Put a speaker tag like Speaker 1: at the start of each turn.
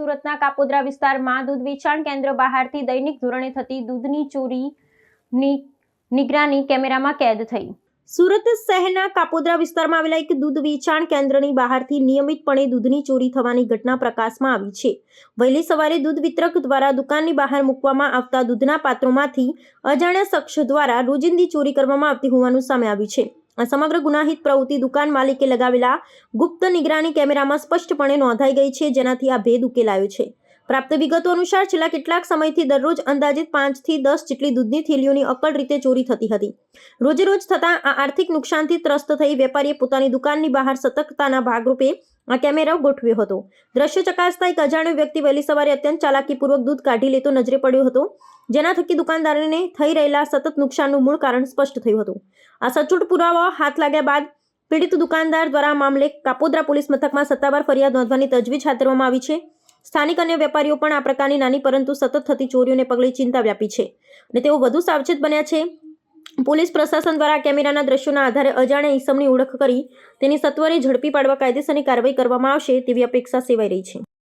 Speaker 1: સુરતના કાપોદ્રા વિસ્તારમાં દૂધ વેચાણ કેન્દ્ર બહારથી દૈનિક ધોરણે થતી દૂધની ચોરીની નિગરાની કેમેરામાં કેદ થઈ। સુરત શહેરના કાપોદ્રા વિસ્તારમાં આવેલા એક દૂધ વેચાણ કેન્દ્રની બહારથી નિયમિતપણે દૂધની ચોરી થવાની ઘટના પ્રકાશમાં આવી છે। વહેલી સવારે દૂધ વિતરક દ્વારા દુકાનની બહાર મૂકવામાં આવતા દૂધના પાત્રોમાંથી અજાણ્યા શખ્સ દ્વારા રોજિંદી ચોરી કરવામાં આવતી હોવાનું સામે આવ્યું છે। આ સમગ્ર ગુનાહિત પ્રવૃત્તિ દુકાન માલિકે લગાવેલા ગુપ્ત નિગરાની કેમેરામાં સ્પષ્ટપણે નોંધાઈ ગઈ છે, જેનાથી આ ભેદ ઉકેલાયો છે। પ્રાપ્ત વિગતો અનુસાર છેલ્લા કેટલાક સમયથી દરરોજ અંદાજિત 5 થી 10 જેટલી દૂધની થેલીઓની અકળ રીતે ચોરી થતી હતી। રોજે રોજ થતા આ આર્થિક નુકસાનથી ત્રસ્ત થઈ વેપારીએ પોતાની દુકાનની બહાર સતર્કતાના ભાગરૂપે આ કેમેરો ગોઠવ્યો હતો। દ્રશ્ય ચકાસતા એક અજાણ્યો વ્યક્તિ વહેલી સવારે અત્યંત ચાલાકીપૂર્વક દૂધ કાઢી લેતો નજરે પડ્યો હતો, જેના થકી દુકાનદારને થઈ રહેલા સતત નુકસાનનું મૂળ કારણ સ્પષ્ટ થયું હતું। આ સચોટ પુરાવા હાથ લાગ્યા બાદ પીડિત દુકાનદાર દ્વારા આ મામલે કાપોદ્રા પોલીસ મથકમાં સત્તાવાર ફરિયાદ નોંધવાની તજવીજ હાથ ધરવામાં આવી છે। સ્થાનિક અન્ય વેપારીઓ પણ આ પ્રકારની નાની પરંતુ સતત થતી ચોરીઓને પગલે ચિંતા વ્યાપી છે અને તેઓ વધુ સાવચેત બન્યા છે। પોલીસ પ્રશાસન દ્વારા કેમેરાના દ્રશ્યોના આધારે અજાણ્યા ઈસમની ઓળખ કરી તેની સત્વરે ઝડપી પાડવા કાયદેસરની કાર્યવાહી કરવામાં આવશે તેવી અપેક્ષા સેવાઈ રહી છે।